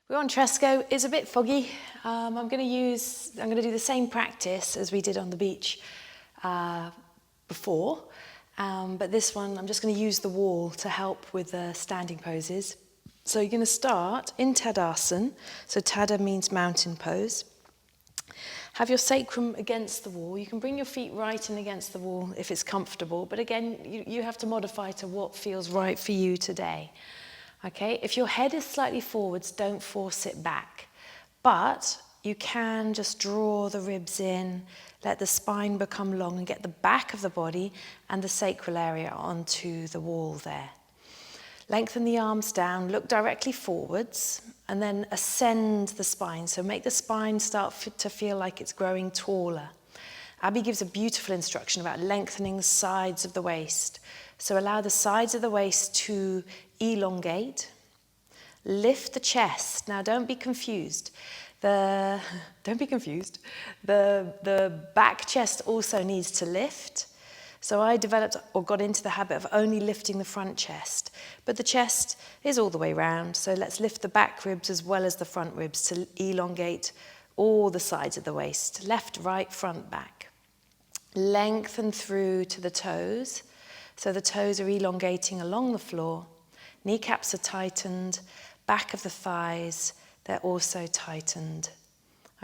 We're on Tresco. It's a bit foggy. I'm going to do the same practice as we did on the beach before, but this one I'm just going to use the wall to help with the standing poses. So you're going to start in Tadasana. So Tada means mountain pose. Have your sacrum against the wall. You can bring your feet right in against the wall if it's comfortable, but again, you have to modify to what feels right for you today. Okay, if your head is slightly forwards, don't force it back. But you can just draw the ribs in, let the spine become long and get the back of the body and the sacral area onto the wall there. Lengthen the arms down, look directly forwards, and then ascend the spine. So make the spine start to feel like it's growing taller. Abby gives a beautiful instruction about lengthening the sides of the waist. So allow the sides of the waist to elongate. Lift the chest. Now don't be confused. The back chest also needs to lift. So I developed or got into the habit of only lifting the front chest. But the chest is all the way round. So let's lift the back ribs as well as the front ribs to elongate all the sides of the waist. Left, right, front, back. Lengthen through to the toes. So the toes are elongating along the floor. Kneecaps are tightened. Back of the thighs, they're also tightened.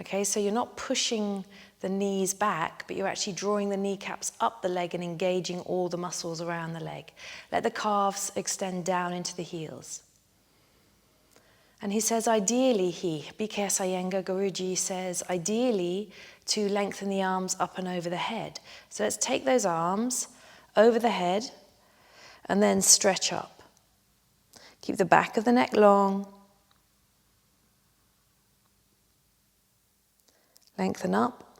Okay, so you're not pushing the knees back, but you're actually drawing the kneecaps up the leg and engaging all the muscles around the leg. Let the calves extend down into the heels. And he says, ideally, BKS Iyengar Guruji says, ideally, to lengthen the arms up and over the head. So let's take those arms over the head and then stretch up. Keep the back of the neck long. Lengthen up.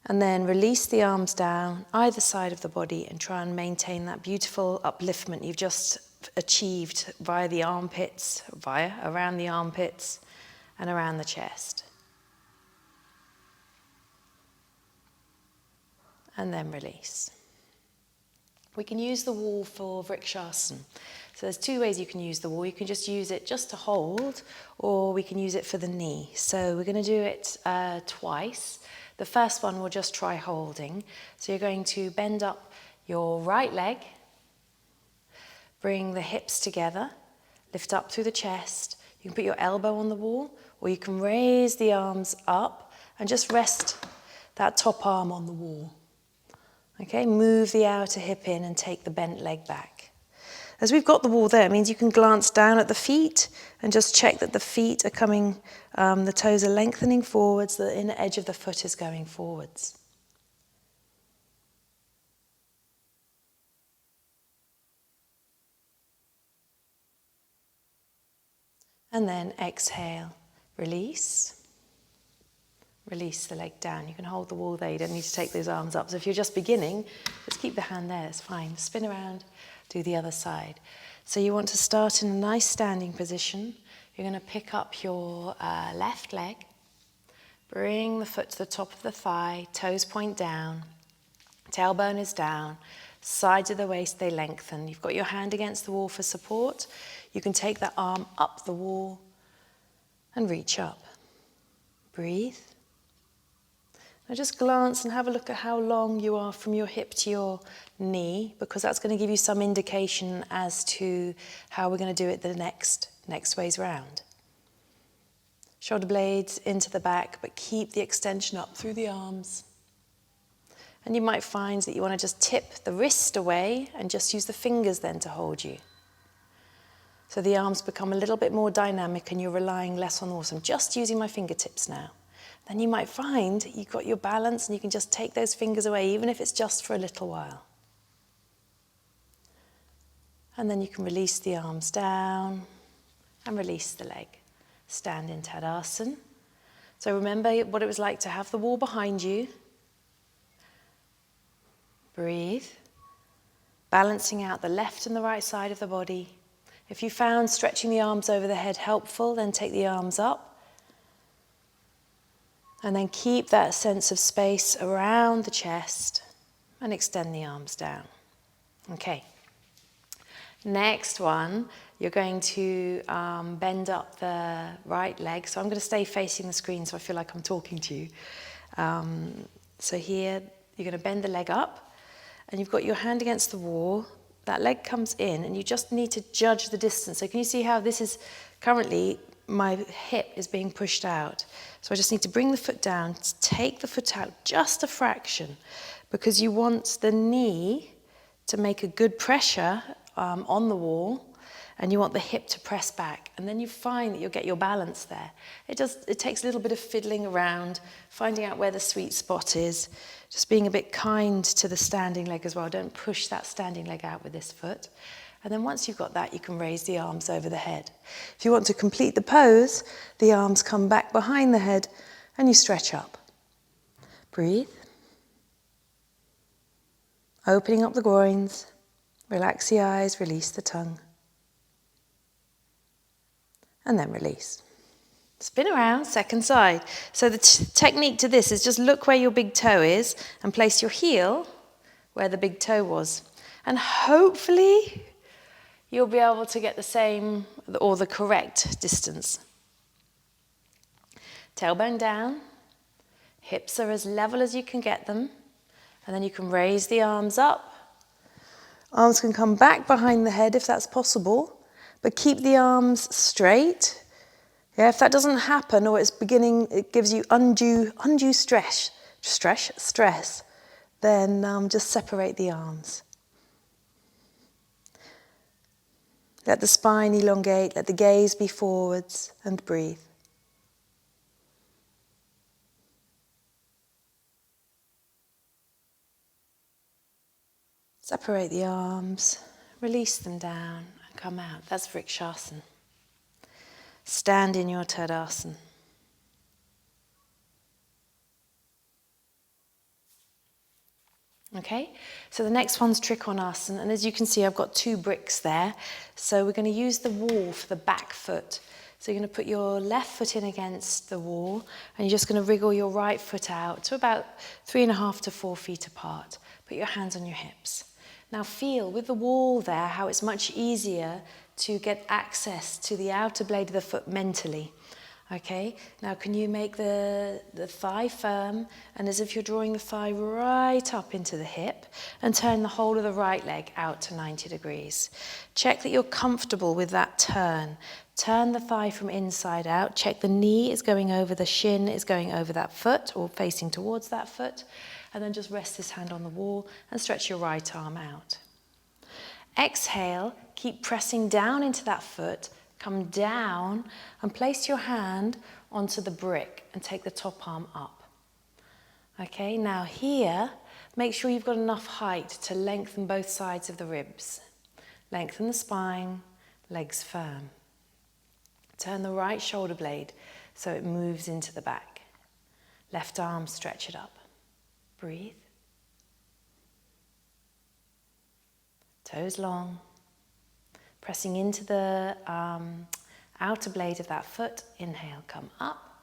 And then release the arms down either side of the body and try and maintain that beautiful upliftment you've just achieved via the armpits, around the armpits and around the chest. And then release. We can use the wall for Vrksasana. So there's two ways you can use the wall. You can just use it just to hold, or we can use it for the knee. So we're going to do it twice. The first one we'll just try holding. So you're going to bend up your right leg, bring the hips together, lift up through the chest. You can put your elbow on the wall, or you can raise the arms up and just rest that top arm on the wall. Okay, move the outer hip in and take the bent leg back. As we've got the wall there, it means you can glance down at the feet and just check that the feet are coming, the toes are lengthening forwards, the inner edge of the foot is going forwards. And then exhale, release. Release the leg down. You can hold the wall there. You don't need to take those arms up. So if you're just beginning, just keep the hand there. It's fine. Spin around, do the other side. So you want to start in a nice standing position. You're going to pick up your left leg. Bring the foot to the top of the thigh. Toes point down. Tailbone is down. Sides of the waist, they lengthen. You've got your hand against the wall for support. You can take that arm up the wall and reach up. Breathe. Now just glance and have a look at how long you are from your hip to your knee, because that's going to give you some indication as to how we're going to do it the next ways round. Shoulder blades into the back, but keep the extension up through the arms. And you might find that you want to just tip the wrist away and just use the fingers then to hold you. So the arms become a little bit more dynamic and you're relying less on the wall. So I'm just using my fingertips now. Then you might find you've got your balance and you can just take those fingers away, even if it's just for a little while. And then you can release the arms down and release the leg. Stand in Tadasana. So remember what it was like to have the wall behind you. Breathe. Balancing out the left and the right side of the body. If you found stretching the arms over the head helpful, then take the arms up. And then keep that sense of space around the chest and extend the arms down. Okay. Next one, you're going to bend up the right leg. So I'm going to stay facing the screen so I feel like I'm talking to you. So here, you're going to bend the leg up and you've got your hand against the wall. That leg comes in and you just need to judge the distance. So can you see how this is currently, my hip is being pushed out. So I just need to bring the foot down, take the foot out just a fraction, because you want the knee to make a good pressure on the wall, and you want the hip to press back, and then you find that you'll get your balance there. It takes a little bit of fiddling around, finding out where the sweet spot is, just being a bit kind to the standing leg as well. Don't push that standing leg out with this foot. And then once you've got that, you can raise the arms over the head. If you want to complete the pose, the arms come back behind the head and you stretch up. Breathe. Opening up the groins, relax the eyes, release the tongue. And then release. Spin around, second side. So the technique to this is just look where your big toe is and place your heel where the big toe was. And hopefully you'll be able to get the same or the correct distance. Tailbone down, hips are as level as you can get them, and then you can raise the arms up. Arms can come back behind the head if that's possible, but keep the arms straight. Yeah, if that doesn't happen or it gives you undue stress, then just separate the arms. Let the spine elongate, let the gaze be forwards, and breathe. Separate the arms, release them down, and come out. That's Vrksasana. Stand in your Tadasana. Okay, so the next one's Trikonasana, and as you can see, I've got 2 bricks there. So we're going to use the wall for the back foot. So you're going to put your left foot in against the wall, and you're just going to wriggle your right foot out to about 3.5 to 4 feet apart. Put your hands on your hips. Now feel with the wall there how it's much easier to get access to the outer blade of the foot mentally. Okay, now can you make the thigh firm, and as if you're drawing the thigh right up into the hip, and turn the whole of the right leg out to 90 degrees. Check that you're comfortable with that turn. Turn the thigh from inside out. Check the knee is going over, the shin is going over that foot or facing towards that foot. And then just rest this hand on the wall and stretch your right arm out. Exhale, keep pressing down into that foot. Come down and place your hand onto the brick and take the top arm up. Okay, now here, make sure you've got enough height to lengthen both sides of the ribs. Lengthen the spine, legs firm. Turn the right shoulder blade so it moves into the back. Left arm, stretch it up. Breathe. Toes long. Pressing into the outer blade of that foot. Inhale, come up.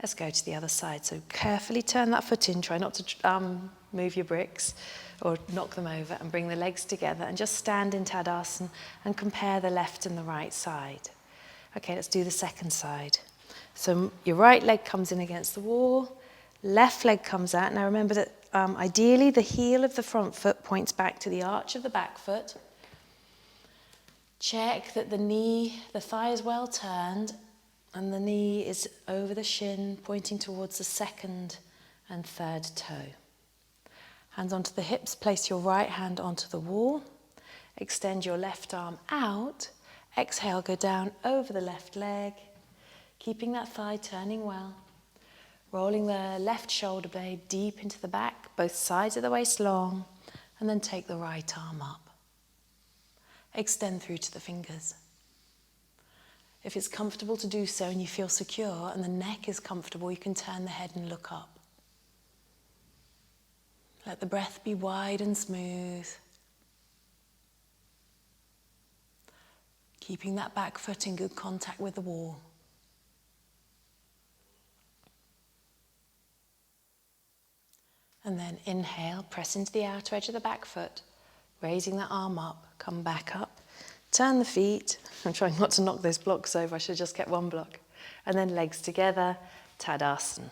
Let's go to the other side. So carefully turn that foot in. Try not to move your bricks or knock them over, and bring the legs together and just stand in Tadasana and compare the left and the right side. Okay, let's do the second side. So your right leg comes in against the wall. Left leg comes out. Now remember that ideally the heel of the front foot points back to the arch of the back foot. Check that the thigh is well turned and the knee is over the shin, pointing towards the second and third toe. Hands onto the hips, place your right hand onto the wall. Extend your left arm out. Exhale, go down over the left leg, keeping that thigh turning well. Rolling the left shoulder blade deep into the back, both sides of the waist long, and then take the right arm up. Extend through to the fingers. If it's comfortable to do so and you feel secure and the neck is comfortable, you can turn the head and look up. Let the breath be wide and smooth. Keeping that back foot in good contact with the wall. And then inhale, press into the outer edge of the back foot. Raising that arm up, come back up. Turn the feet. I'm trying not to knock those blocks over. I should have just kept one block. And then legs together, Tadasana.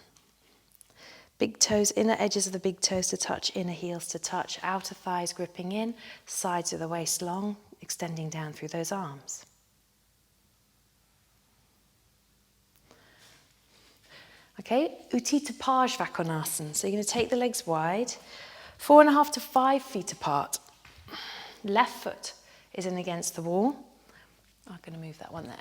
Big toes, inner edges of the big toes to touch, inner heels to touch, outer thighs gripping in, sides of the waist long, extending down through those arms. Okay, Utthita Parsvakonasana. So you're going to take the legs wide, 4.5 to 5 feet apart. Left foot is in against the wall. I'm going to move that one there.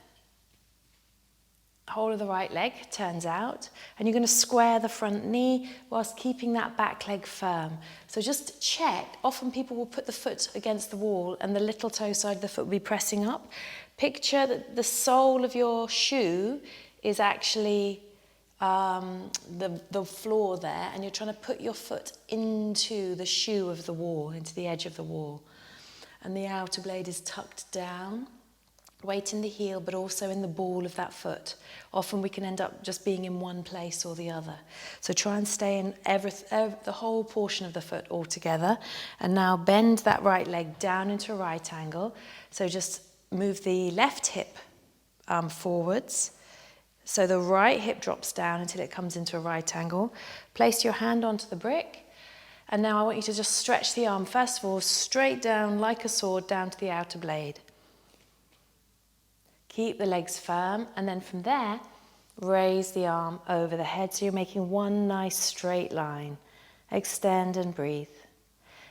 Whole of the right leg turns out, and you're going to square the front knee whilst keeping that back leg firm. So just check. Often people will put the foot against the wall and the little toe side of the foot will be pressing up. Picture that the sole of your shoe is actually the floor there, and you're trying to put your foot into the shoe of the wall, into the edge of the wall. And the outer blade is tucked down. Weight in the heel, but also in the ball of that foot. Often we can end up just being in one place or the other. So try and stay in the whole portion of the foot all together. And now bend that right leg down into a right angle. So just move the left hip forwards. So the right hip drops down until it comes into a right angle. Place your hand onto the brick. And now I want you to just stretch the arm, first of all, straight down like a sword down to the outer blade. Keep the legs firm, and then from there, raise the arm over the head so you're making one nice straight line. Extend and breathe.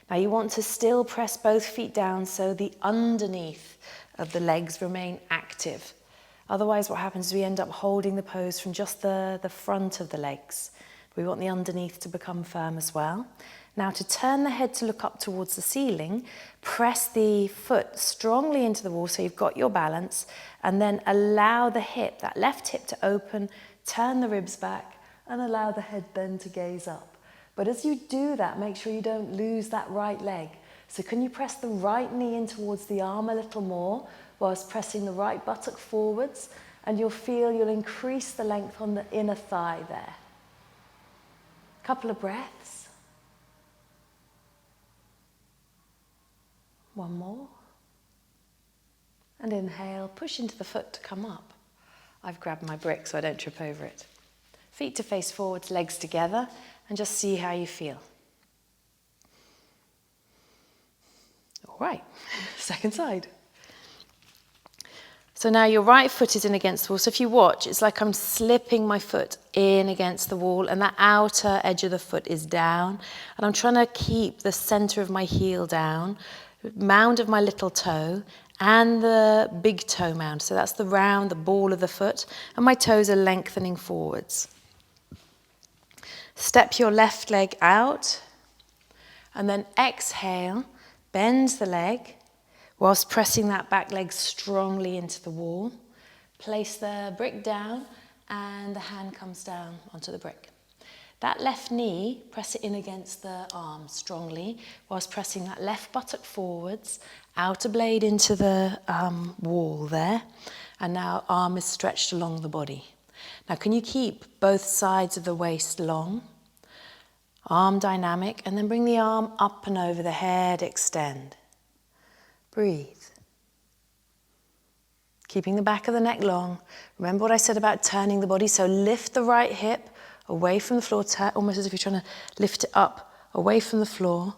Now you want to still press both feet down so the underneath of the legs remain active. Otherwise what happens is we end up holding the pose from just the front of the legs. We want the underneath to become firm as well. Now to turn the head to look up towards the ceiling, press the foot strongly into the wall so you've got your balance, and then allow the hip, that left hip to open, turn the ribs back, and allow the head then to gaze up. But as you do that, make sure you don't lose that right leg. So can you press the right knee in towards the arm a little more, whilst pressing the right buttock forwards, and you'll feel you'll increase the length on the inner thigh there. Couple of breaths. One more. And inhale, push into the foot to come up. I've grabbed my brick so I don't trip over it. Feet to face forwards, legs together, and just see how you feel. All right, second side. So now your right foot is in against the wall. So if you watch, it's like I'm slipping my foot in against the wall and that outer edge of the foot is down. And I'm trying to keep the center of my heel down, mound of my little toe, and the big toe mound. So that's the round, the ball of the foot, and my toes are lengthening forwards. Step your left leg out, and then exhale, bend the leg, whilst pressing that back leg strongly into the wall. Place the brick down and the hand comes down onto the brick. That left knee, press it in against the arm strongly, whilst pressing that left buttock forwards, outer blade into the wall there, and now arm is stretched along the body. Now can you keep both sides of the waist long, arm dynamic, and then bring the arm up and over the head, extend. Breathe. Keeping the back of the neck long. Remember what I said about turning the body, so lift the right hip away from the floor, almost as if you're trying to lift it up away from the floor.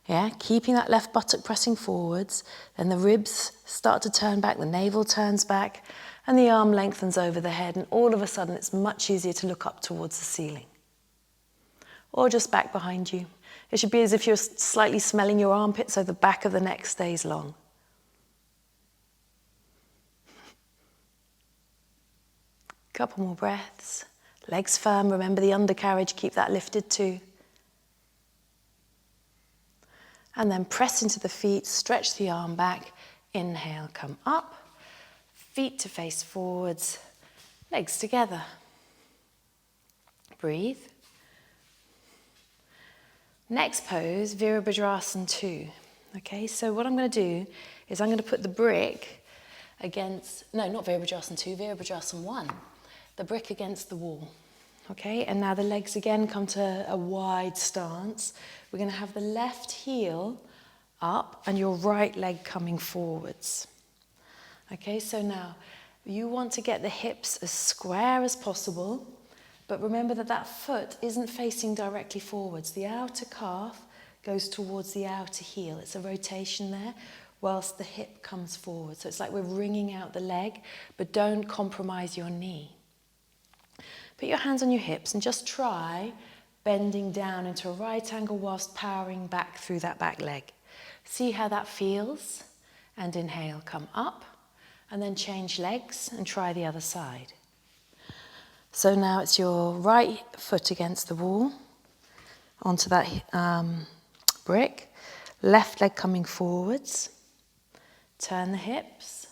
Yeah, keeping that left buttock pressing forwards, then the ribs start to turn back, the navel turns back, and the arm lengthens over the head, and all of a sudden it's much easier to look up towards the ceiling. Or just back behind you. It should be as if you're slightly smelling your armpit so the back of the neck stays long. Couple more breaths. Legs firm, remember the undercarriage, keep that lifted too. And then press into the feet, stretch the arm back, inhale, come up, feet to face forwards, legs together. Breathe. Next pose, Virabhadrasana 2. Okay, so what I'm going to do is I'm going to put the brick against, no, not Virabhadrasana 2, Virabhadrasana 1. The brick against the wall. Okay, and now the legs again come to a wide stance. We're going to have the left heel up, and your right leg coming forwards. Okay, so now you want to get the hips as square as possible, but remember that that foot isn't facing directly forwards. The outer calf goes towards the outer heel. It's a rotation there, whilst the hip comes forward. So it's like we're wringing out the leg, but don't compromise your knee. Put your hands on your hips and just try bending down into a right angle whilst powering back through that back leg. See how that feels, and inhale, come up, and then change legs and try the other side. So now it's your right foot against the wall, onto that brick, left leg coming forwards, turn the hips,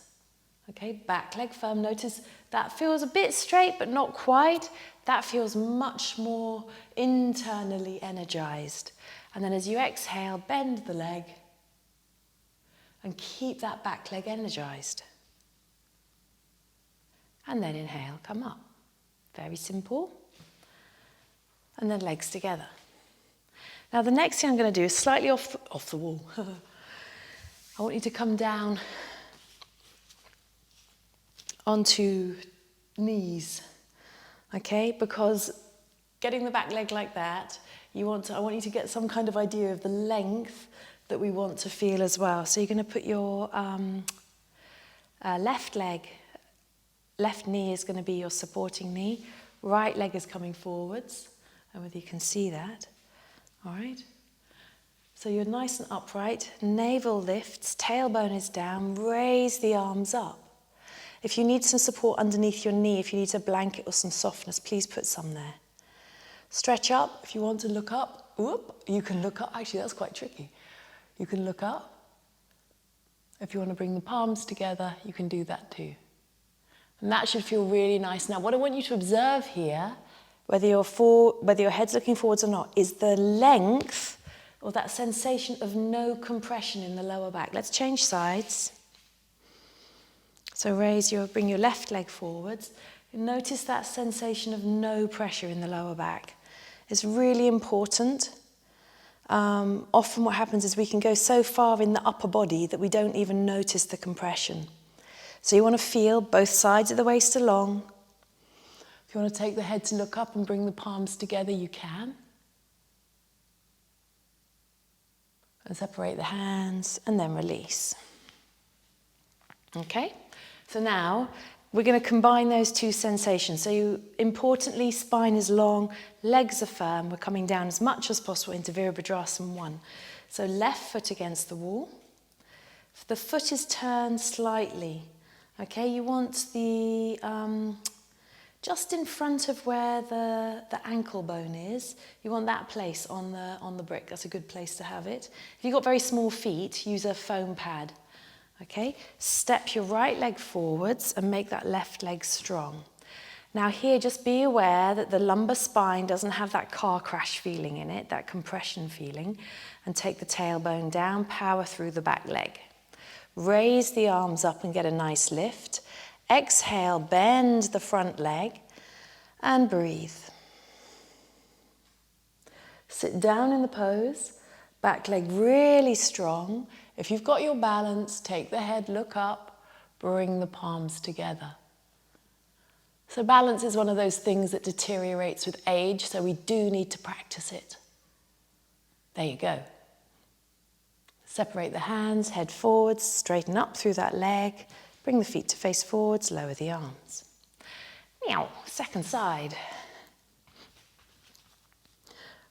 okay, back leg firm. Notice that feels a bit straight but not quite. That feels much more internally energized. And then as you exhale, bend the leg and keep that back leg energized. And then inhale, come up. Very simple. And then legs together. Now the next thing I'm going to do is slightly off the wall. I want you to come down onto knees, okay? Because getting the back leg like that, I want you to get some kind of idea of the length that we want to feel as well. So you're going to put your left knee is going to be your supporting knee, right leg is coming forwards, and whether you can see that, all right? So you're nice and upright, navel lifts, tailbone is down, raise the arms up. If you need some support underneath your knee, if you need a blanket or some softness, please put some there. Stretch up. If you want to look up, you can look up. Actually, that's quite tricky. You can look up. If you want to bring the palms together, you can do that too. And that should feel really nice. Now, what I want you to observe here, whether your head's looking forwards or not, is the length or that sensation of no compression in the lower back. Let's change sides. So bring your left leg forwards. Notice that sensation of no pressure in the lower back. It's really important. Often what happens is we can go so far in the upper body that we don't even notice the compression. So you want to feel both sides of the waist along. If you want to take the head to look up and bring the palms together, you can. And separate the hands and then release. Okay? So now we're going to combine those two sensations. So importantly, spine is long, legs are firm. We're coming down as much as possible into Virabhadrasana 1. So left foot against the wall. The foot is turned slightly. Okay, you want the just in front of where the ankle bone is. You want that place on the brick. That's a good place to have it. If you've got very small feet, use a foam pad. Okay, step your right leg forwards and make that left leg strong. Now here, just be aware that the lumbar spine doesn't have that car crash feeling in it, that compression feeling, and take the tailbone down, power through the back leg. Raise the arms up and get a nice lift. Exhale, bend the front leg and breathe. Sit down in the pose, back leg really strong. If you've got your balance, take the head, look up, bring the palms together. So balance is one of those things that deteriorates with age, so we do need to practice it. There you go. Separate the hands, head forwards, straighten up through that leg, bring the feet to face forwards, lower the arms. Meow, second side.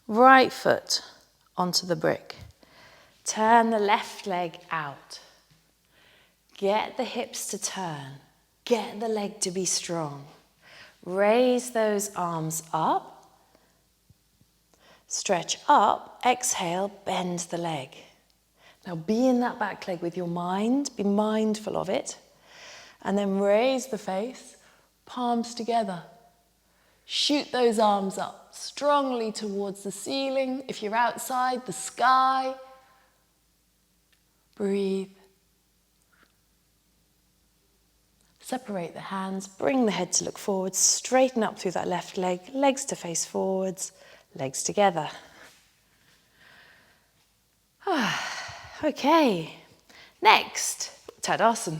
Right foot onto the brick. Turn the left leg out. Get the hips to turn. Get the leg to be strong. Raise those arms up. Stretch up. Exhale, bend the leg. Now be in that back leg with your mind. Be mindful of it. And then raise the face. Palms together. Shoot those arms up strongly towards the ceiling. If you're outside, the sky. Breathe. Separate the hands, bring the head to look forward, straighten up through that left leg, legs to face forwards, legs together. Okay, next, Tadasana.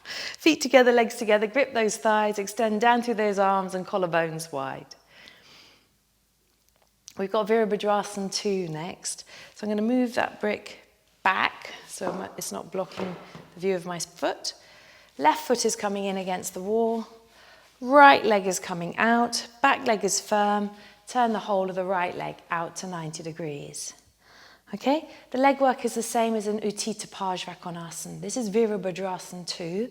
Feet together, legs together, grip those thighs, extend down through those arms and collarbones wide. We've got Virabhadrasana 2 next. So I'm going to move that brick back so it's not blocking the view of my foot. Left foot is coming in against the wall. Right leg is coming out. Back leg is firm. Turn the whole of the right leg out to 90 degrees. Okay, the leg work is the same as in Utthita Parsvakonasana. This is Virabhadrasana 2.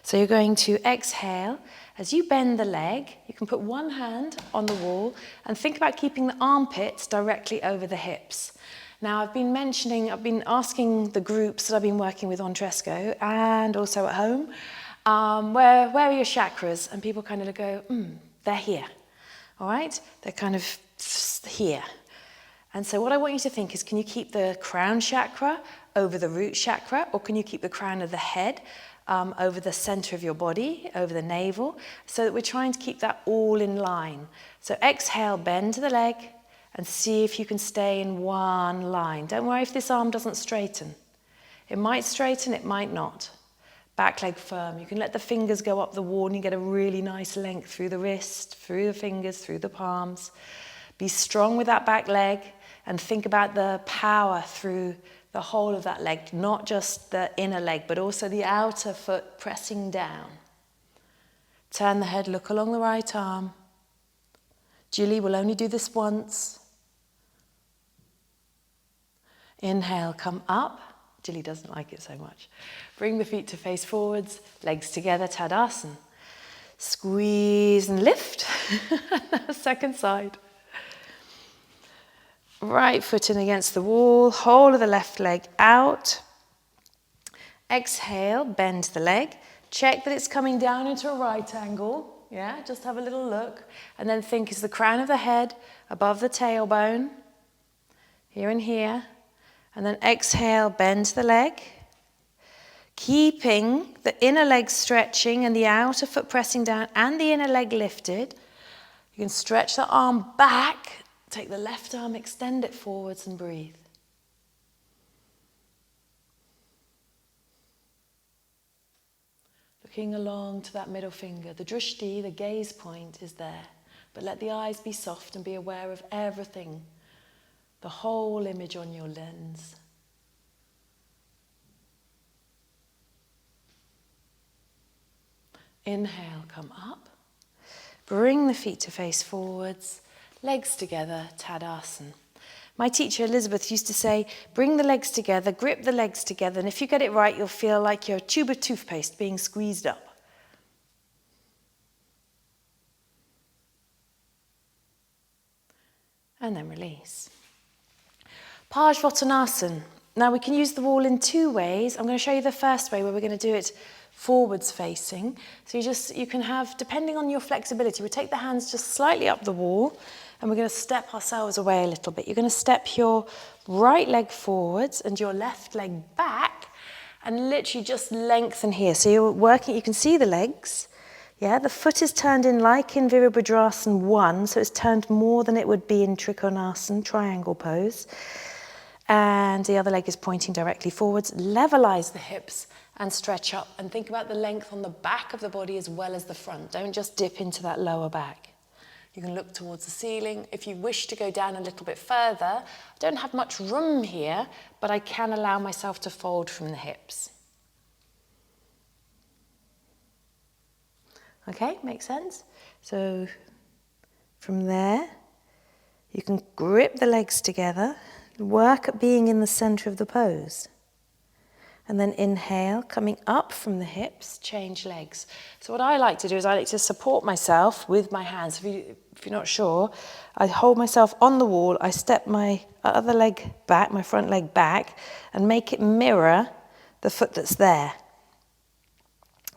So you're going to exhale. As you bend the leg, you can put one hand on the wall and think about keeping the armpits directly over the hips. Now I've been asking the groups that I've been working with on Tresco and also at home, where are your chakras? And people kind of go, they're here. All right, they're kind of here. And so what I want you to think is, can you keep the crown chakra over the root chakra, or can you keep the crown of the head over the center of your body, over the navel, so that we're trying to keep that all in line. So exhale, bend to the leg, and see if you can stay in one line. Don't worry if this arm doesn't straighten. It might straighten, it might not. Back leg firm. You can let the fingers go up the wall and you get a really nice length through the wrist, through the fingers, through the palms. Be strong with that back leg and think about the power through the whole of that leg, not just the inner leg, but also the outer foot pressing down. Turn the head, look along the right arm. Julie will only do this once. Inhale, come up. Julie doesn't like it so much. Bring the feet to face forwards, legs together, Tadasana. Squeeze and lift. Second side. Right foot in against the wall, whole of the left leg out. Exhale, bend the leg. Check that it's coming down into a right angle. Yeah, just have a little look. And then think, is the crown of the head above the tailbone? Here and here. And then exhale, bend the leg. Keeping the inner leg stretching and the outer foot pressing down and the inner leg lifted. You can stretch the arm back. Take the left arm, extend it forwards and breathe. Looking along to that middle finger. The drishti, the gaze point, is there. But let the eyes be soft and be aware of everything. The whole image on your lens. Inhale, come up. Bring the feet to face forwards. Legs together, Tadasana. My teacher Elizabeth used to say, bring the legs together, grip the legs together, and if you get it right, you'll feel like your tube of toothpaste being squeezed up. And then release. Parsvottanasana. Now we can use the wall in two ways. I'm going to show you the first way where we're going to do it forwards facing. So you can have, depending on your flexibility, we take the hands just slightly up the wall. And we're going to step ourselves away a little bit. You're going to step your right leg forwards and your left leg back and literally just lengthen here. So you're working, you can see the legs. Yeah, the foot is turned in like in Virabhadrasana 1, so it's turned more than it would be in Trikonasana, triangle pose. And the other leg is pointing directly forwards. Levelize the hips and stretch up. And think about the length on the back of the body as well as the front. Don't just dip into that lower back. You can look towards the ceiling. If you wish to go down a little bit further, I don't have much room here, but I can allow myself to fold from the hips. Okay, makes sense? So from there, you can grip the legs together, work at being in the center of the pose. And then inhale, coming up from the hips, change legs. So what I like to do is I like to support myself with my hands. If you're not sure, I hold myself on the wall, I step my other leg back, my front leg back, and make it mirror the foot that's there.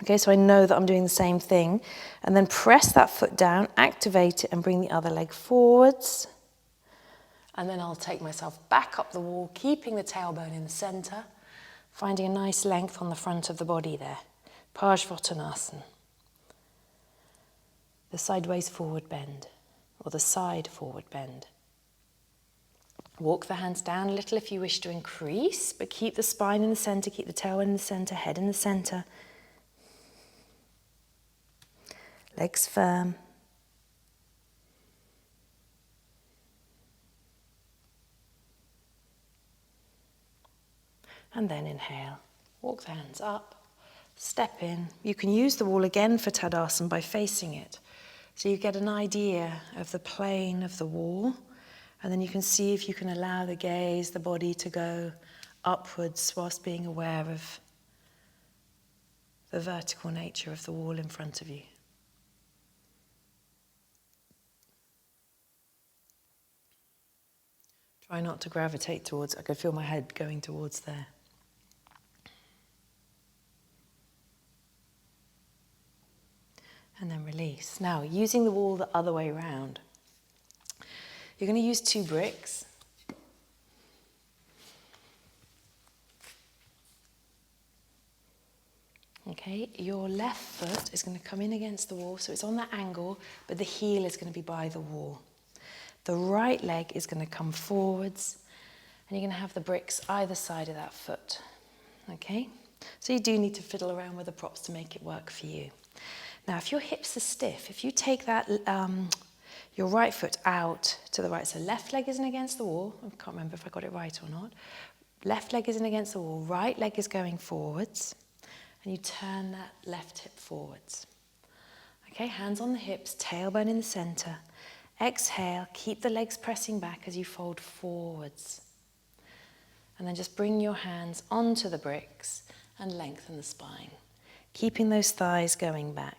Okay, so I know that I'm doing the same thing. And then press that foot down, activate it, and bring the other leg forwards. And then I'll take myself back up the wall, keeping the tailbone in the center. Finding a nice length on the front of the body there. Parsvottanasana. The sideways forward bend, or the side forward bend. Walk the hands down a little if you wish to increase, but keep the spine in the center, keep the tailbone in the center, head in the center. Legs firm. And then inhale. Walk the hands up, step in. You can use the wall again for Tadasana by facing it. So you get an idea of the plane of the wall, and then you can see if you can allow the gaze, the body to go upwards whilst being aware of the vertical nature of the wall in front of you. Try not to gravitate towards, I can feel my head going towards there. And then release. Now, using the wall the other way around. You're going to use 2 bricks. Okay, your left foot is going to come in against the wall, so it's on that angle, but the heel is going to be by the wall. The right leg is going to come forwards, and you're going to have the bricks either side of that foot. Okay, so you do need to fiddle around with the props to make it work for you. Now, if your hips are stiff, if you take that your right foot out to the right, so left leg isn't against the wall, I can't remember if I got it right or not. Left leg isn't against the wall, right leg is going forwards, and you turn that left hip forwards. Okay, hands on the hips, tailbone in the center. Exhale, keep the legs pressing back as you fold forwards. And then just bring your hands onto the bricks and lengthen the spine, keeping those thighs going back.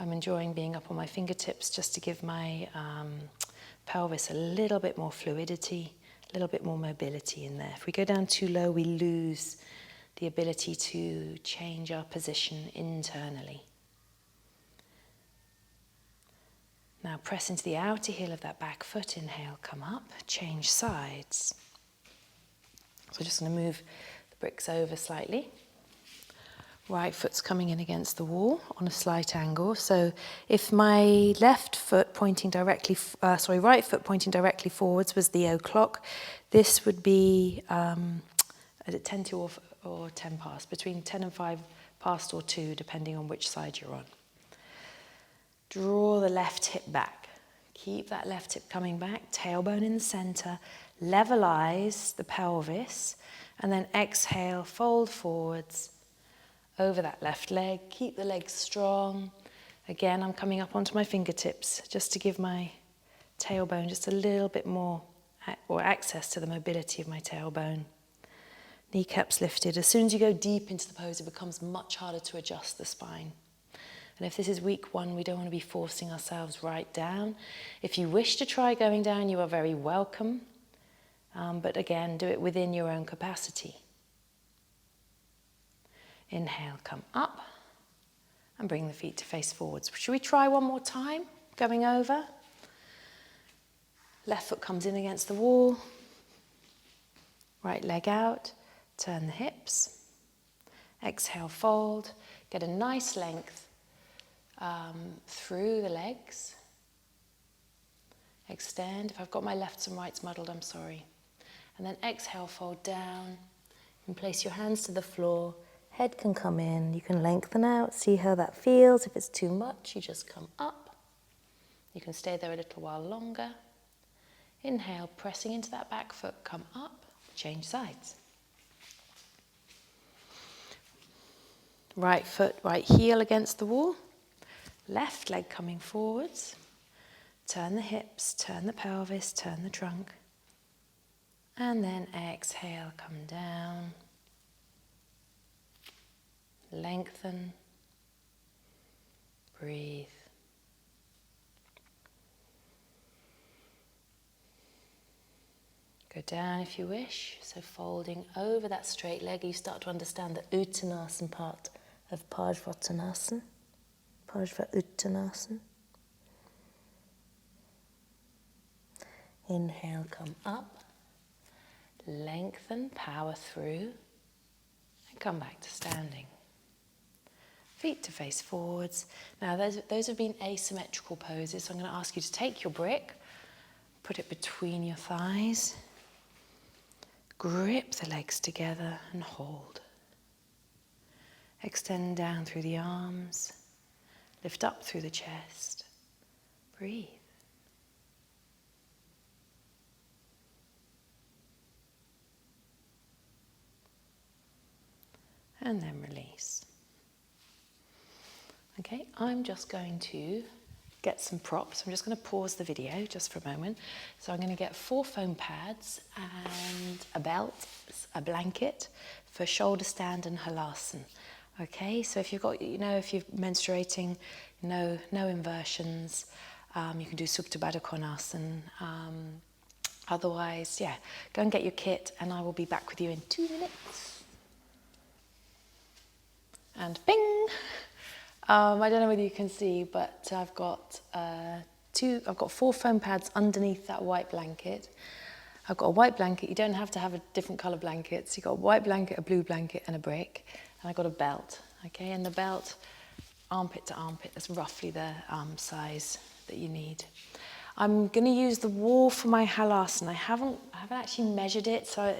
I'm enjoying being up on my fingertips just to give my pelvis a little bit more fluidity, a little bit more mobility in there. If we go down too low, we lose the ability to change our position internally. Now press into the outer heel of that back foot. Inhale, come up, change sides. So just going to move the bricks over slightly. Right foot's coming in against the wall on a slight angle. So if my right foot pointing directly forwards was the o'clock, this would be at 10 to or 10 past, between 10 and 5 past or 2, depending on which side you're on. Draw the left hip back. Keep that left hip coming back, tailbone in the center, levelize the pelvis, and then exhale, fold forwards over that left leg. Keep the legs strong. Again, I'm coming up onto my fingertips just to give my tailbone just a little bit more or access to the mobility of my tailbone. Kneecaps lifted. As soon as you go deep into the pose, it becomes much harder to adjust the spine. And if this is week 1, we don't want to be forcing ourselves right down. If you wish to try going down, you are very welcome. But again, do it within your own capacity. Inhale, come up, and bring the feet to face forwards. Should we try one more time? Going over. Left foot comes in against the wall. Right leg out. Turn the hips. Exhale, fold. Get a nice length through the legs. Extend. If I've got my lefts and rights muddled, I'm sorry. And then exhale, fold down. And place your hands to the floor. Head can come in, you can lengthen out, see how that feels. If it's too much, you just come up. You can stay there a little while longer. Inhale, pressing into that back foot, come up, change sides. Right foot, right heel against the wall. Left leg coming forwards. Turn the hips, turn the pelvis, turn the trunk. And then exhale, come down. Lengthen, breathe. Go down if you wish, so folding over that straight leg, you start to understand the Uttanasana part of Parsvottanasana, Parsvottanasana. Inhale, come up, lengthen, power through, and come back to standing. Feet to face forwards. Now those have been asymmetrical poses, so I'm going to ask you to take your brick, Put it between your thighs. Grip the legs together and hold. Extend down through the arms. Lift up through the chest. Breathe. And then release. Okay, I'm just going to get some props. I'm just going to pause the video just for a moment. So I'm going to get 4 foam pads and a belt, a blanket for shoulder stand and Halasana. Okay, so if you've got, if you're menstruating, no inversions, you can do Utthita-Parsvakonasana. Otherwise, yeah, go and get your kit and I will be back with you in 2 minutes. And bing! I don't know whether you can see, but I've got 4 foam pads underneath that white blanket. I've got a white blanket. You don't have to have a different colour blankets. You've got a white blanket, a blue blanket and a brick. And I've got a belt, okay? And the belt, armpit to armpit, that's roughly the size that you need. I'm going to use the wall for my Halasana. I haven't actually measured it, so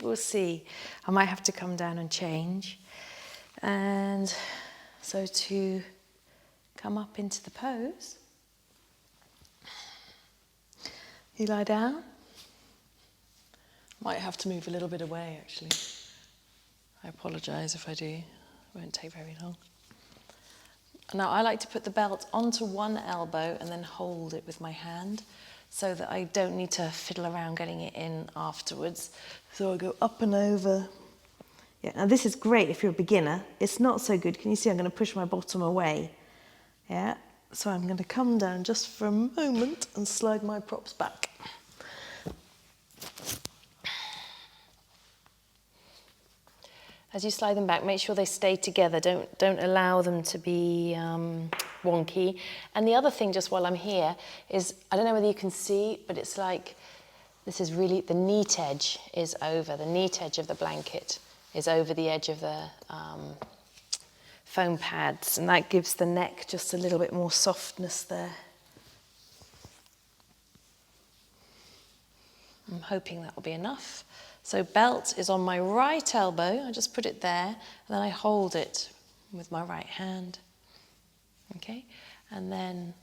we'll see. I might have to come down and change. And so to come up into the pose, you lie down. Might have to move a little bit away, actually. I apologise if I do. It won't take very long. Now, I like to put the belt onto one elbow and then hold it with my hand so that I don't need to fiddle around getting it in afterwards. So I go up and over. Yeah, now this is great if you're a beginner. It's not so good. Can you see I'm going to push my bottom away? Yeah, so I'm going to come down just for a moment and slide my props back. As you slide them back, make sure they stay together. Don't allow them to be wonky. And the other thing, just while I'm here, is, I don't know whether you can see, but it's like, this is really, the neat edge is over. The neat edge of the blanket is over the edge of the foam pads. And that gives the neck just a little bit more softness there. I'm hoping that will be enough. So belt is on my right elbow. I just put it there, and then I hold it with my right hand. Okay, and then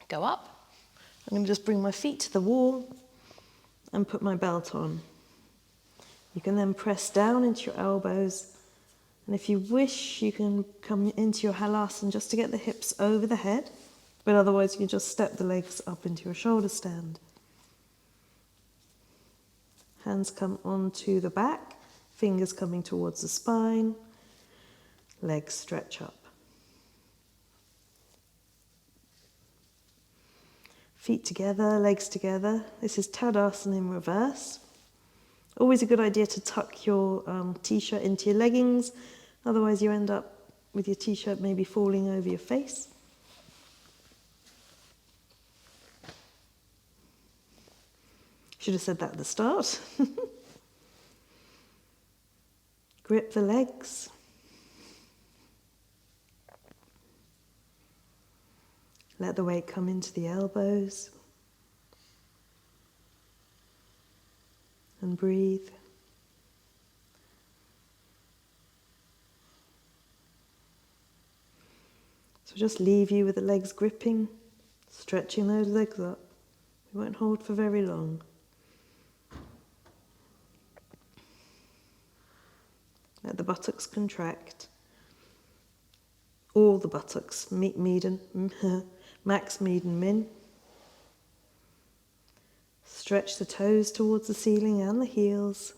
go up. I'm going to just bring my feet to the wall and put my belt on. You can then press down into your elbows, and if you wish, you can come into your Halasana just to get the hips over the head, but otherwise you can just step the legs up into your shoulder stand. Hands come onto the back, fingers coming towards the spine, legs stretch up. Feet together, legs together. This is Tadasana in reverse. Always a good idea to tuck your t-shirt into your leggings, otherwise you end up with your t-shirt maybe falling over your face. Should have said that at the start. Grip the legs. Let the weight come into the elbows. And breathe. So just leave you with the legs gripping, stretching those legs up. We won't hold for very long. Let the buttocks contract. All the buttocks, max, median, min. Stretch the toes towards the ceiling and the heels.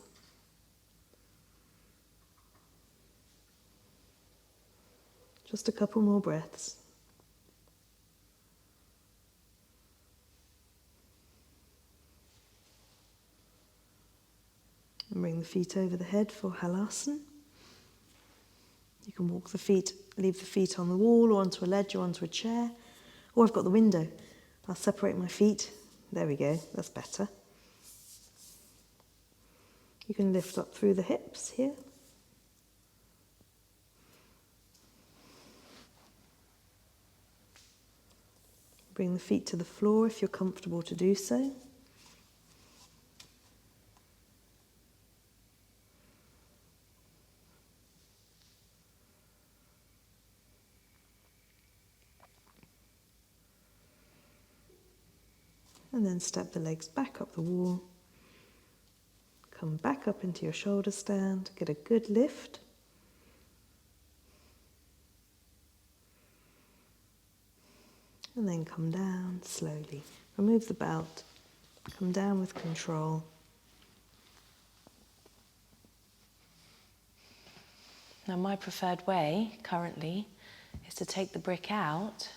Just a couple more breaths. And bring the feet over the head for Halasana. You can walk the feet, leave the feet on the wall or onto a ledge or onto a chair. Or I've got the window. I'll separate my feet. There we go, that's better. You can lift up through the hips here. Bring the feet to the floor if you're comfortable to do so. And then step the legs back up the wall. Come back up into your shoulder stand. Get a good lift. And then come down slowly. Remove the belt. Come down with control. Now my preferred way currently is to take the brick out,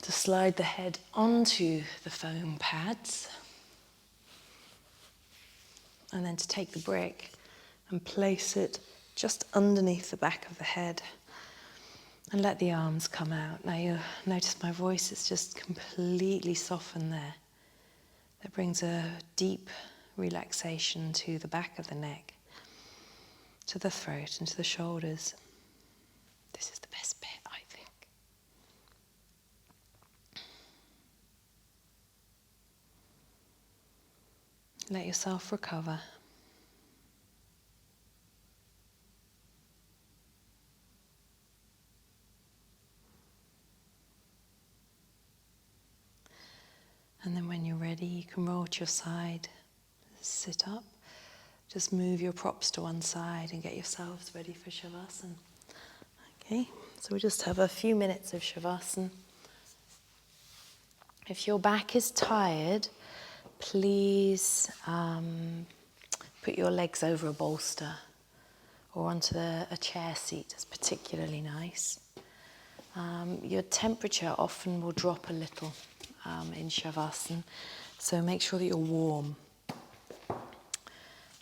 to slide the head onto the foam pads, and then to take the brick and place it just underneath the back of the head and let the arms come out. Now you'll notice my voice is just completely softened there. That brings a deep relaxation to the back of the neck, to the throat and to the shoulders. This is the best bit, I think. Let yourself recover. And then when you're ready, you can roll to your side, sit up, just move your props to one side and get yourselves ready for Savasana. Okay, so we just have a few minutes of Savasana. If your back is tired, please put your legs over a bolster or onto a chair seat. It's particularly nice. Your temperature often will drop a little in Savasana, so make sure that you're warm.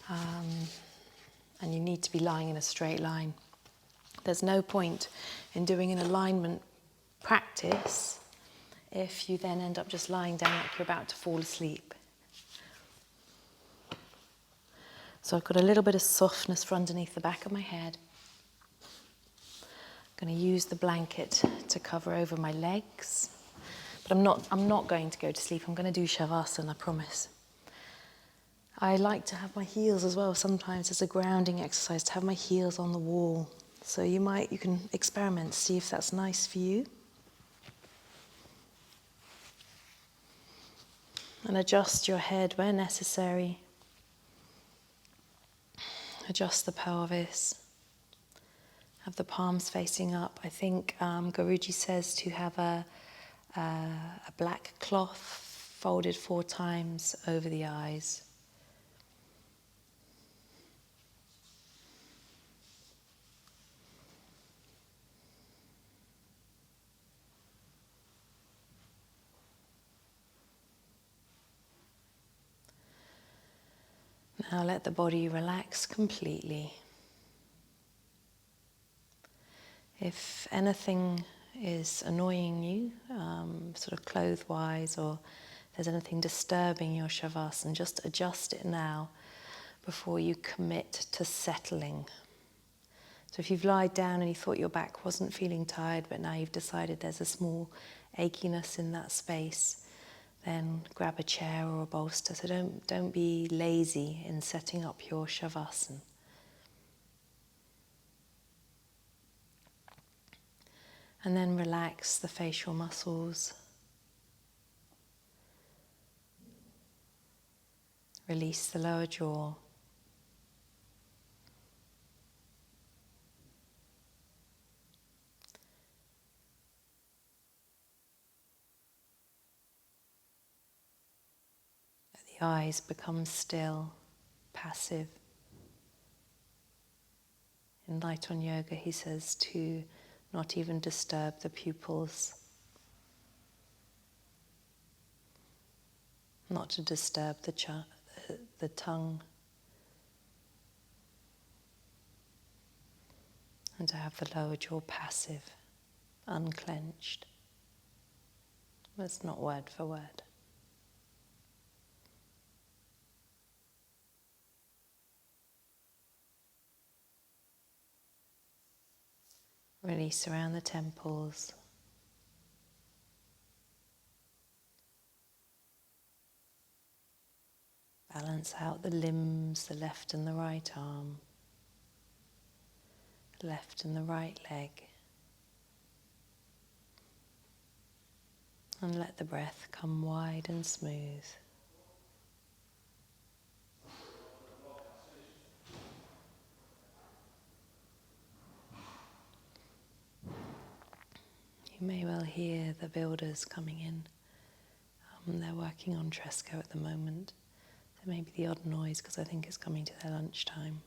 And you need to be lying in a straight line. There's no point in doing an alignment practice if you then end up just lying down like you're about to fall asleep. So I've got a little bit of softness for underneath the back of my head. I'm going to use the blanket to cover over my legs. But I'm not going to go to sleep. I'm going to do Savasana, I promise. I like to have my heels as well, sometimes as a grounding exercise, to have my heels on the wall. So you can experiment, see if that's nice for you. And adjust your head where necessary. Adjust the pelvis. Have the palms facing up. I think Guruji says to have a black cloth folded 4 times over the eyes. Now let the body relax completely. If anything is annoying you, sort of clothes-wise, or there's anything disturbing your Savasana, just adjust it now before you commit to settling. So if you've lied down and you thought your back wasn't feeling tired, but now you've decided there's a small achiness in that space, then grab a chair or a bolster. So don't be lazy in setting up your Savasana. And then relax the facial muscles. Release the lower jaw. Let the eyes become still, passive. In Light on Yoga, he says to not even disturb the pupils, not to disturb the tongue, and to have the lower jaw passive, unclenched. That's not word for word. Release around the temples. balance out the limbs, the left and the right arm, left and the right leg. And let the breath come wide and smooth. You may well hear the builders coming in. They're working on Tresco at the moment. There may be the odd noise because I think it's coming to their lunchtime.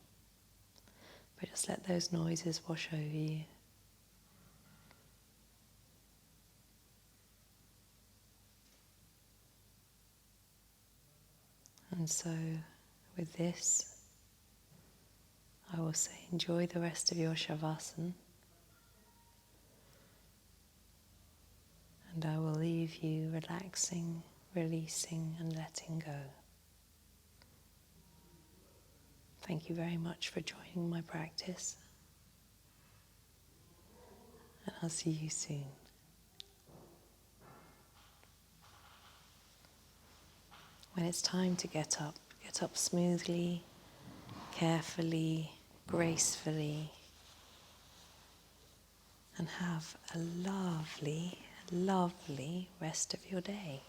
But just let those noises wash over you. And so, with this, I will say enjoy the rest of your Savasana. And I will leave you relaxing, releasing, and letting go. Thank you very much for joining my practice. And I'll see you soon. When it's time to get up smoothly, carefully, gracefully, and have a lovely, lovely rest of your day.